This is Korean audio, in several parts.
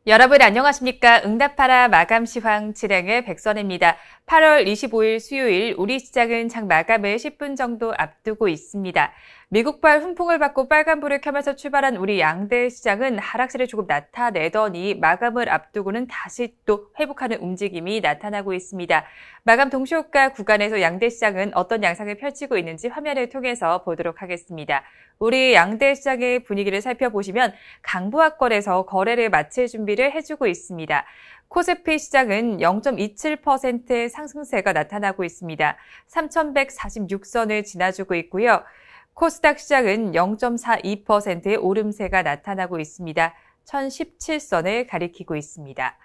여러분 안녕하십니까? 응답하라 마감 시황 진행의 백선입니다. 8월 25일 수요일 우리 시장은 장 마감을 10분 정도 앞두고 있습니다. 미국발 훈풍을 받고 빨간불을 켜면서 출발한 우리 양대 시장은 하락세를 조금 나타내더니 마감을 앞두고는 다시 또 회복하는 움직임이 나타나고 있습니다. 마감 동시효과 구간에서 양대 시장은 어떤 양상을 펼치고 있는지 화면을 통해서 보도록 하겠습니다. 우리 양대 시장의 분위기를 살펴보시면 강보합권에서 거래를 마칠 준비를 해주고 있습니다. 코스피 시장은 0.27%의 상승세가 나타나고 있습니다. 3,146선을 지나주고 있고요. 코스닥 시장은 0.42%의 오름세가 나타나고 있습니다. 1,017선을 가리키고 있습니다.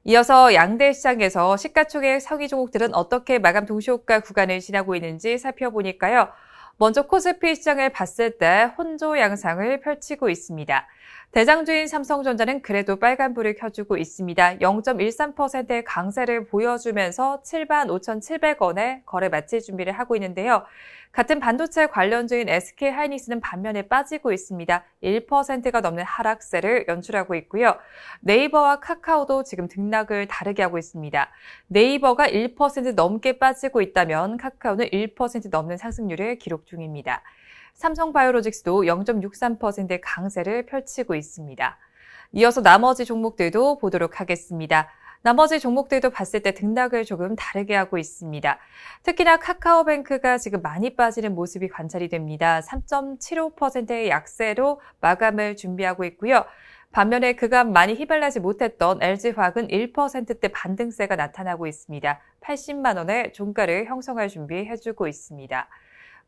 이어서 양대 시장에서 시가총액 상위 종목들은 어떻게 마감 동시효과 구간을 지나고 있는지 살펴보니까요. 먼저 코스피 시장을 봤을 때 혼조 양상을 펼치고 있습니다. 대장주인 삼성전자는 그래도 빨간불을 켜주고 있습니다. 0.13%의 강세를 보여주면서 75,700원에 거래 마칠 준비를 하고 있는데요. 같은 반도체 관련주인 SK하이닉스는 반면에 빠지고 있습니다. 1%가 넘는 하락세를 연출하고 있고요. 네이버와 카카오도 지금 등락을 다르게 하고 있습니다. 네이버가 1% 넘게 빠지고 있다면 카카오는 1% 넘는 상승률을 기록 중입니다. 삼성바이오로직스도 0.63%의 강세를 펼치고 있습니다. 이어서 나머지 종목들도 보도록 하겠습니다. 나머지 종목들도 봤을 때 등락을 조금 다르게 하고 있습니다. 특히나 카카오뱅크가 지금 많이 빠지는 모습이 관찰이 됩니다. 3.75%의 약세로 마감을 준비하고 있고요. 반면에 그간 많이 힘을 내지 못했던 LG화학은 1%대 반등세가 나타나고 있습니다. 80만 원의 종가를 형성할 준비해주고 있습니다.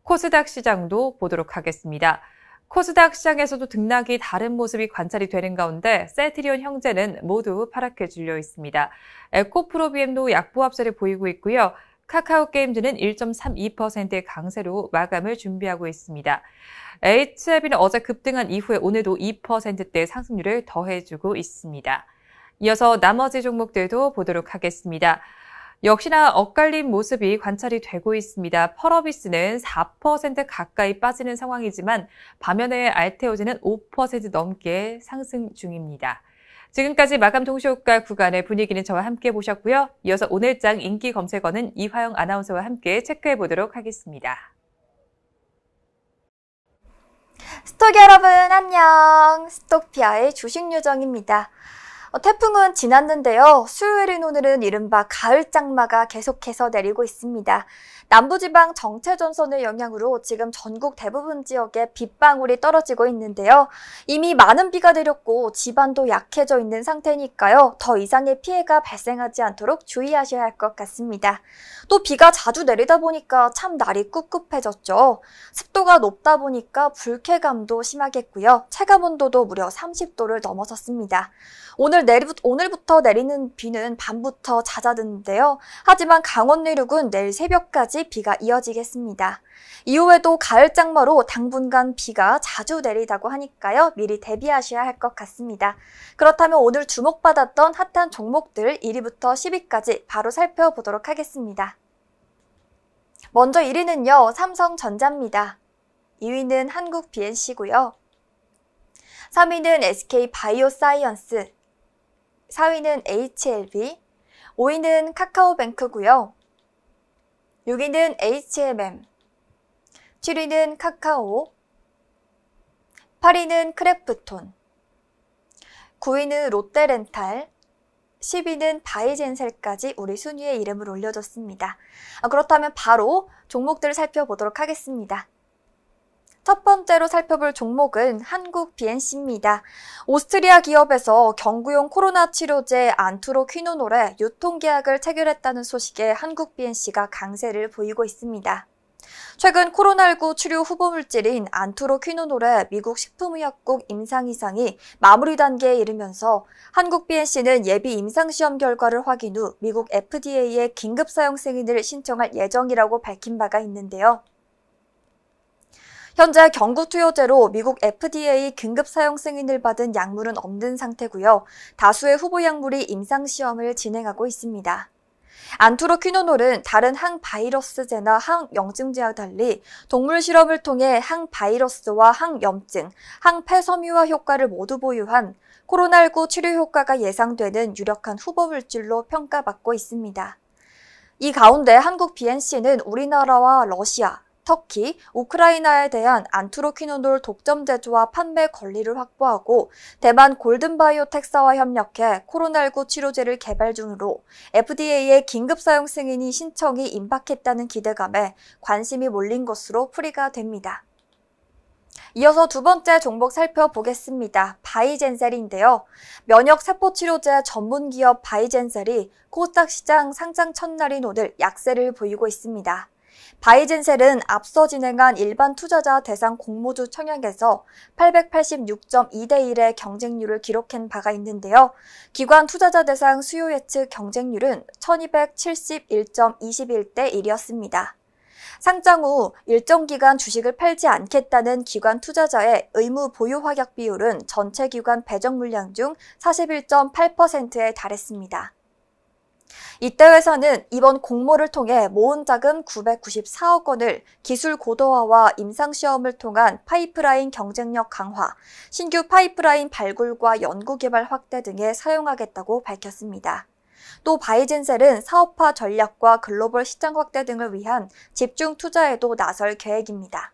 코스닥 시장도 보도록 하겠습니다. 코스닥 시장에서도 등락이 다른 모습이 관찰이 되는 가운데 셀트리온 형제는 모두 파랗게 줄려 있습니다. 에코프로비엠도 약보합세를 보이고 있고요. 카카오게임즈는 1.32%의 강세로 마감을 준비하고 있습니다. HLB는 어제 급등한 이후에 오늘도 2%대의 상승률을 더해주고 있습니다. 이어서 나머지 종목들도 보도록 하겠습니다. 역시나 엇갈린 모습이 관찰이 되고 있습니다. 펄어비스는 4% 가까이 빠지는 상황이지만 반면에 알테오즈는 5% 넘게 상승 중입니다. 지금까지 마감 동시효과 구간의 분위기는 저와 함께 보셨고요. 이어서 오늘장 인기 검색어는 이화영 아나운서와 함께 체크해 보도록 하겠습니다. 스톡 여러분 안녕! 스톡피아의 주식 요정입니다. 태풍은 지났는데요. 수요일인 오늘은 이른바 가을 장마가 계속해서 내리고 있습니다. 남부지방 정체전선의 영향으로 지금 전국 대부분 지역에 빗방울이 떨어지고 있는데요. 이미 많은 비가 내렸고 지반도 약해져 있는 상태니까요. 더 이상의 피해가 발생하지 않도록 주의하셔야 할 것 같습니다. 또 비가 자주 내리다 보니까 참 날이 꿉꿉해졌죠. 습도가 높다 보니까 불쾌감도 심하겠고요. 체감온도도 무려 30도를 넘어섰습니다. 오늘부터 내리는 비는 밤부터 잦아드는데요. 하지만 강원 내륙은 내일 새벽까지 비가 이어지겠습니다. 이후에도 가을 장마로 당분간 비가 자주 내리다고 하니까요. 미리 대비하셔야 할 것 같습니다. 그렇다면 오늘 주목받았던 핫한 종목들 1위부터 10위까지 바로 살펴보도록 하겠습니다. 먼저 1위는요. 삼성전자입니다. 2위는 한국 BNC고요. 3위는 SK바이오사이언스, 4위는 HLB, 5위는 카카오뱅크고요. 6위는 HMM, 7위는 카카오, 8위는 크래프톤, 9위는 롯데렌탈, 10위는 바이젠셀까지 우리 순위에 이름을 올려줬습니다. 그렇다면 바로 종목들을 살펴보도록 하겠습니다. 첫 번째로 살펴볼 종목은 한국 BNC입니다. 오스트리아 기업에서 경구용 코로나 치료제 안투로퀴노놀의 유통계약을 체결했다는 소식에 한국 BNC가 강세를 보이고 있습니다. 최근 코로나19 치료 후보물질인 안투로퀴노놀의 미국 식품의약국 임상이상이 마무리 단계에 이르면서 한국 BNC는 예비 임상시험 결과를 확인 후 미국 FDA에 긴급 사용 승인을 신청할 예정이라고 밝힌 바가 있는데요. 현재 경구투여제로 미국 FDA 긴급 사용 승인을 받은 약물은 없는 상태고요. 다수의 후보 약물이 임상시험을 진행하고 있습니다. 안투로퀴노놀은 다른 항바이러스제나 항염증제와 달리 동물 실험을 통해 항바이러스와 항염증, 항폐섬유화 효과를 모두 보유한 코로나19 치료 효과가 예상되는 유력한 후보 물질로 평가받고 있습니다. 이 가운데 한국 BNC는 우리나라와 러시아, 터키, 우크라이나에 대한 안트로퀴노놀 독점 제조와 판매 권리를 확보하고 대만 골든바이오텍사와 협력해 코로나19 치료제를 개발 중으로 FDA의 긴급 사용 승인이 신청이 임박했다는 기대감에 관심이 몰린 것으로 풀이가 됩니다. 이어서 두 번째 종목 살펴보겠습니다. 바이젠셀인데요. 면역세포치료제 전문기업 바이젠셀이 코스닥 시장 상장 첫날인 오늘 약세를 보이고 있습니다. 바이젠셀은 앞서 진행한 일반 투자자 대상 공모주 청약에서 886.2대 1의 경쟁률을 기록한 바가 있는데요. 기관 투자자 대상 수요 예측 경쟁률은 1271.21대 1이었습니다. 상장 후 일정 기간 주식을 팔지 않겠다는 기관 투자자의 의무 보유 확약 비율은 전체 기관 배정 물량 중 41.8%에 달했습니다. 이때 회사는 이번 공모를 통해 모은 자금 994억 원을 기술 고도화와 임상시험을 통한 파이프라인 경쟁력 강화, 신규 파이프라인 발굴과 연구개발 확대 등에 사용하겠다고 밝혔습니다. 또 바이젠셀은 사업화 전략과 글로벌 시장 확대 등을 위한 집중 투자에도 나설 계획입니다.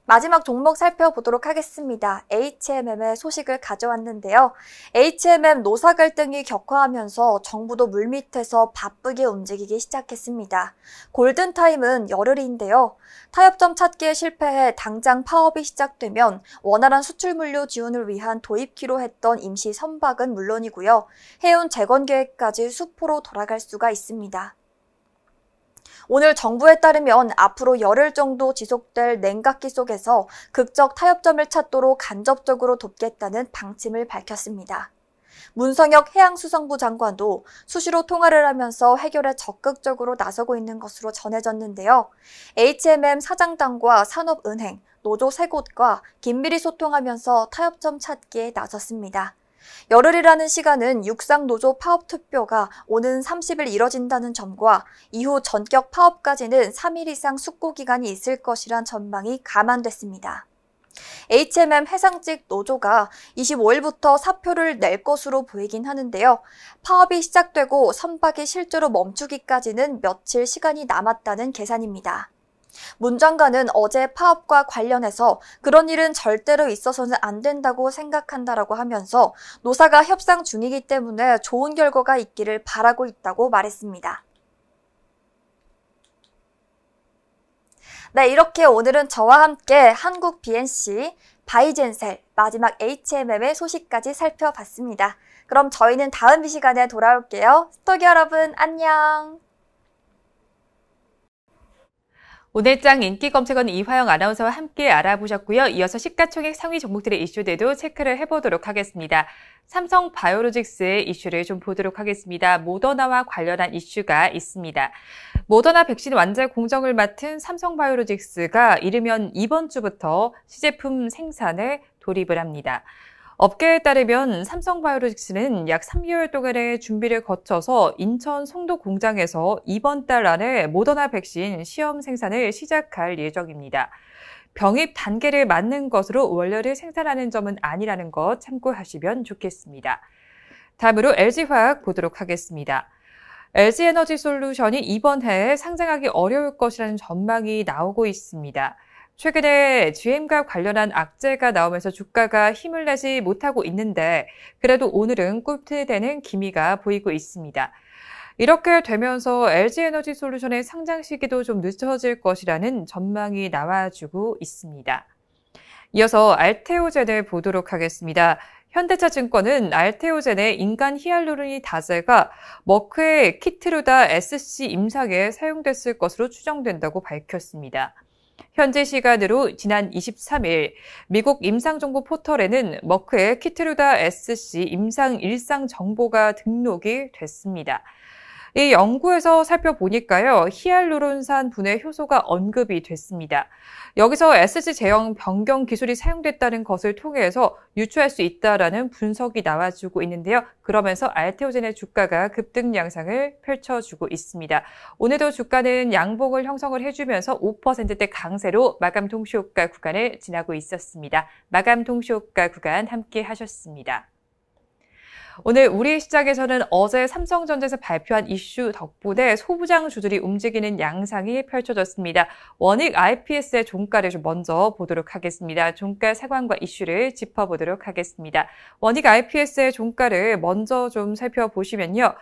마지막 종목 살펴보도록 하겠습니다. HMM의 소식을 가져왔는데요. HMM 노사 갈등이 격화하면서 정부도 물밑에서 바쁘게 움직이기 시작했습니다. 골든타임은 열흘인데요. 타협점 찾기에 실패해 당장 파업이 시작되면 원활한 수출 물류 지원을 위한 도입키로 했던 임시 선박은 물론이고요. 해운 재건 계획까지 수포로 돌아갈 수가 있습니다. 오늘 정부에 따르면 앞으로 열흘 정도 지속될 냉각기 속에서 극적 타협점을 찾도록 간접적으로 돕겠다는 방침을 밝혔습니다. 문성혁 해양수산부 장관도 수시로 통화를 하면서 해결에 적극적으로 나서고 있는 것으로 전해졌는데요. HMM 사장단과 산업은행, 노조 세 곳과 긴밀히 소통하면서 타협점 찾기에 나섰습니다. 열흘이라는 시간은 육상노조 파업투표가 오는 30일 이뤄진다는 점과 이후 전격 파업까지는 3일 이상 숙고 기간이 있을 것이란 전망이 감안됐습니다. HMM 해상직 노조가 25일부터 사표를 낼 것으로 보이긴 하는데요. 파업이 시작되고 선박이 실제로 멈추기까지는 며칠 시간이 남았다는 계산입니다. 문 장관은 어제 파업과 관련해서 그런 일은 절대로 있어서는 안 된다고 생각한다라고 하면서 노사가 협상 중이기 때문에 좋은 결과가 있기를 바라고 있다고 말했습니다. 네, 이렇게 오늘은 저와 함께 한국 BNC, 바이젠셀, 마지막 HMM의 소식까지 살펴봤습니다. 그럼 저희는 다음 이 시간에 돌아올게요. 스토기 여러분, 안녕! 오늘장 인기 검색어는 이화영 아나운서와 함께 알아보셨고요. 이어서 시가총액 상위 종목들의 이슈들도 체크를 해보도록 하겠습니다. 삼성 바이오로직스의 이슈를 좀 보도록 하겠습니다. 모더나와 관련한 이슈가 있습니다. 모더나 백신 완제 공정을 맡은 삼성 바이오로직스가 이르면 이번 주부터 시제품 생산에 돌입을 합니다. 업계에 따르면 삼성바이오로직스는 약 3개월 동안의 준비를 거쳐서 인천 송도 공장에서 이번 달 안에 모더나 백신 시험 생산을 시작할 예정입니다. 병입 단계를 맞는 것으로 원료를 생산하는 점은 아니라는 것 참고하시면 좋겠습니다. 다음으로 LG화학 보도록 하겠습니다. LG에너지솔루션이 이번 해에 상장하기 어려울 것이라는 전망이 나오고 있습니다. 최근에 GM과 관련한 악재가 나오면서 주가가 힘을 내지 못하고 있는데 그래도 오늘은 꿀틀대는 기미가 보이고 있습니다. 이렇게 되면서 LG에너지솔루션의 상장 시기도 좀 늦춰질 것이라는 전망이 나와주고 있습니다. 이어서 알테오젠을 보도록 하겠습니다. 현대차증권은 알테오젠의 인간 히알루로니 다제가 머크의 키트루다 SC 임상에 사용됐을 것으로 추정된다고 밝혔습니다. 현지 시간으로 지난 23일 미국 임상정보 포털에는 머크의 키트루다 SC 임상 일상 정보가 등록이 됐습니다. 이 연구에서 살펴보니까요, 히알루론산 분해 효소가 언급이 됐습니다. 여기서 SG 제형 변경 기술이 사용됐다는 것을 통해서 유추할 수 있다라는 분석이 나와주고 있는데요. 그러면서 알테오젠의 주가가 급등 양상을 펼쳐주고 있습니다. 오늘도 주가는 양봉을 형성을 해주면서 5%대 강세로 마감 동시효과 구간을 지나고 있었습니다. 마감 동시효과 구간 함께 하셨습니다. 오늘 우리 시장에서는 어제 삼성전자에서 발표한 이슈 덕분에 소부장주들이 움직이는 양상이 펼쳐졌습니다. 원익 IPS의 종가를 좀 먼저 보도록 하겠습니다. 종가 상황과 이슈를 짚어보도록 하겠습니다. 원익 IPS의 종가를 먼저 좀 살펴보시면요.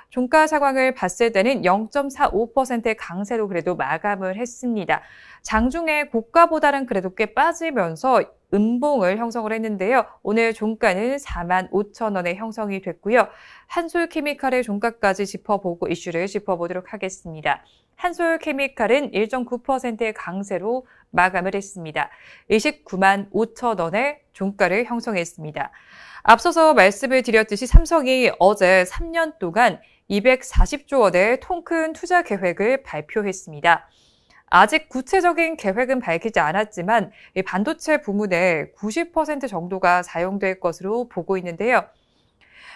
종가 상황을 봤을 때는 0.45%의 강세로 그래도 마감을 했습니다. 장중에 고가보다는 그래도 꽤 빠지면서 음봉을 형성을 했는데요. 오늘 종가는 45,000원에 형성이 됐고요. 한솔케미칼의 종가까지 짚어보고 이슈를 짚어보도록 하겠습니다. 한솔케미칼은 1.9%의 강세로 마감을 했습니다. 295,500원의 종가를 형성했습니다. 앞서서 말씀을 드렸듯이 삼성이 어제 3년 동안 240조 원의 통큰 투자 계획을 발표했습니다. 아직 구체적인 계획은 밝히지 않았지만 반도체 부문의 90% 정도가 사용될 것으로 보고 있는데요.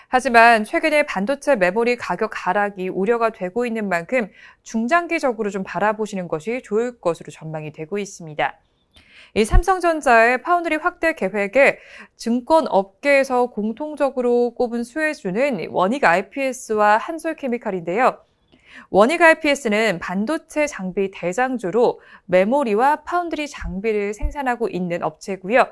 하지만 최근에 반도체 메모리 가격 하락이 우려가 되고 있는 만큼 중장기적으로 좀 바라보시는 것이 좋을 것으로 전망이 되고 있습니다. 이 삼성전자의 파운드리 확대 계획에 증권업계에서 공통적으로 꼽은 수혜주는 원익 IPS와 한솔케미칼인데요. 원익 IPS는 반도체 장비 대장주로 메모리와 파운드리 장비를 생산하고 있는 업체고요.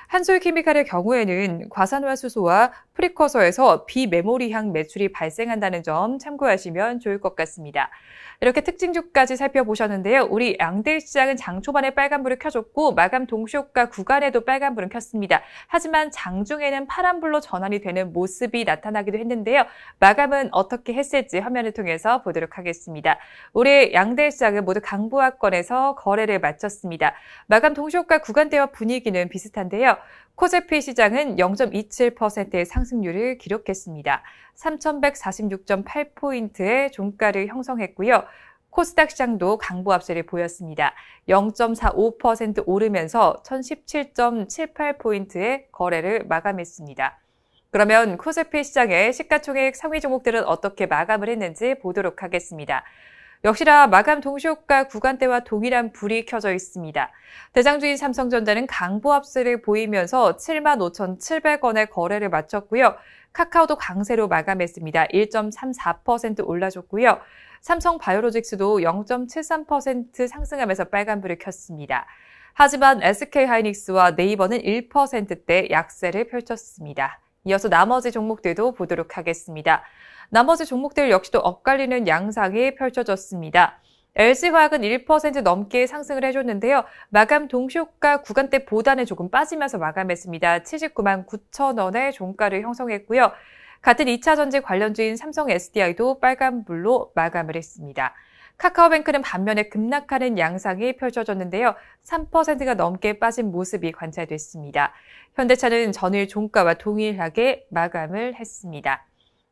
한솔케미칼의 경우에는 과산화수소와 프리커서에서 비메모리향 매출이 발생한다는 점 참고하시면 좋을 것 같습니다. 이렇게 특징주까지 살펴보셨는데요. 우리 양대 시장은 장 초반에 빨간불을 켜줬고 마감 동시효과 구간에도 빨간불은 켰습니다. 하지만 장중에는 파란불로 전환이 되는 모습이 나타나기도 했는데요. 마감은 어떻게 했을지 화면을 통해서 보도록 하겠습니다. 우리 양대 시장은 모두 강보합권에서 거래를 마쳤습니다. 마감 동시효과 구간대와 분위기는 비슷한데요. 코스피 시장은 0.27%의 상승률을 기록했습니다. 3,146.8포인트의 종가를 형성했고요. 코스닥 시장도 강보합세를 보였습니다. 0.45% 오르면서 1,017.78포인트의 거래를 마감했습니다. 그러면 코스피 시장의 시가총액 상위 종목들은 어떻게 마감을 했는지 보도록 하겠습니다. 역시나 마감 동시효과 구간대와 동일한 불이 켜져 있습니다. 대장주인 삼성전자는 강보합세를 보이면서 75,700원의 거래를 마쳤고요. 카카오도 강세로 마감했습니다. 1.34% 올라줬고요. 삼성바이오로직스도 0.73% 상승하면서 빨간불을 켰습니다. 하지만 SK하이닉스와 네이버는 1%대 약세를 펼쳤습니다. 이어서 나머지 종목들도 보도록 하겠습니다. 나머지 종목들 역시도 엇갈리는 양상이 펼쳐졌습니다. LG화학은 1% 넘게 상승을 해줬는데요. 마감 동시효과 구간대보다는 조금 빠지면서 마감했습니다. 799,900원의 종가를 형성했고요. 같은 2차전지 관련주인 삼성 SDI도 빨간불로 마감을 했습니다. 카카오뱅크는 반면에 급락하는 양상이 펼쳐졌는데요. 3%가 넘게 빠진 모습이 관찰됐습니다. 현대차는 전일 종가와 동일하게 마감을 했습니다.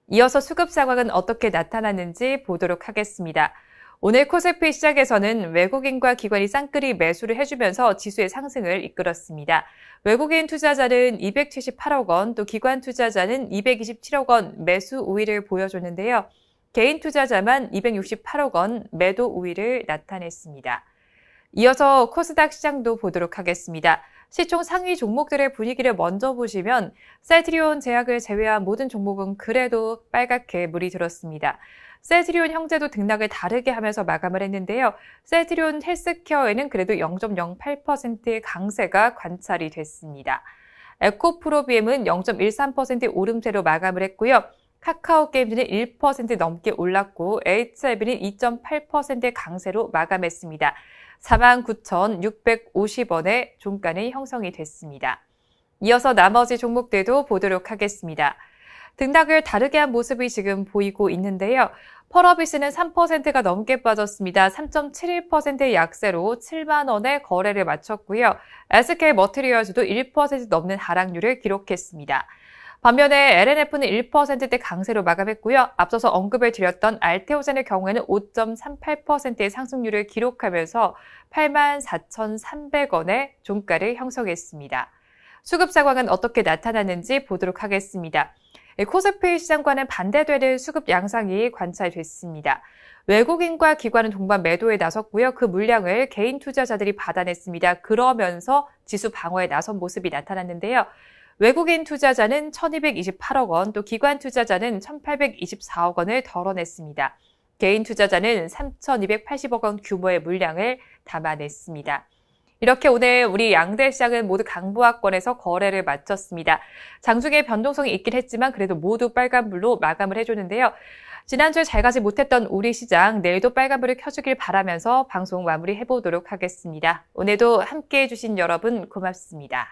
이어서 수급 상황은 어떻게 나타났는지 보도록 하겠습니다. 오늘 코스피 시장에서는 외국인과 기관이 쌍끌이 매수를 해주면서 지수의 상승을 이끌었습니다. 외국인 투자자는 278억 원, 또 기관 투자자는 227억 원 매수 우위를 보여줬는데요. 개인 투자자만 268억 원 매도 우위를 나타냈습니다. 이어서 코스닥 시장도 보도록 하겠습니다. 시총 상위 종목들의 분위기를 먼저 보시면 셀트리온 제약을 제외한 모든 종목은 그래도 빨갛게 물이 들었습니다. 셀트리온 형제도 등락을 다르게 하면서 마감을 했는데요. 셀트리온 헬스케어에는 그래도 0.08%의 강세가 관찰이 됐습니다. 에코프로비엠은 0.13%의 오름세로 마감을 했고요. 카카오게임즈는 1% 넘게 올랐고 HLB는 2.8%의 강세로 마감했습니다. 49,650원의 종가는 형성이 됐습니다. 이어서 나머지 종목들도 보도록 하겠습니다. 등락을 다르게 한 모습이 지금 보이고 있는데요. 펄어비스는 3%가 넘게 빠졌습니다. 3.71%의 약세로 7만 원의 거래를 마쳤고요. SK머티리얼즈도 1% 넘는 하락률을 기록했습니다. 반면에 LNF는 1%대 강세로 마감했고요. 앞서서 언급을 드렸던 알테오젠의 경우에는 5.38%의 상승률을 기록하면서 84,300원의 종가를 형성했습니다. 수급 상황은 어떻게 나타났는지 보도록 하겠습니다. 코스피 시장과는 반대되는 수급 양상이 관찰됐습니다. 외국인과 기관은 동반 매도에 나섰고요. 그 물량을 개인 투자자들이 받아냈습니다. 그러면서 지수 방어에 나선 모습이 나타났는데요. 외국인 투자자는 1,228억 원, 또 기관 투자자는 1,824억 원을 덜어냈습니다. 개인 투자자는 3,280억 원 규모의 물량을 담아냈습니다. 이렇게 오늘 우리 양대 시장은 모두 강보합권에서 거래를 마쳤습니다. 장중에 변동성이 있긴 했지만 그래도 모두 빨간불로 마감을 해줬는데요. 지난주에 잘 가지 못했던 우리 시장, 내일도 빨간불을 켜주길 바라면서 방송 마무리해보도록 하겠습니다. 오늘도 함께해 주신 여러분 고맙습니다.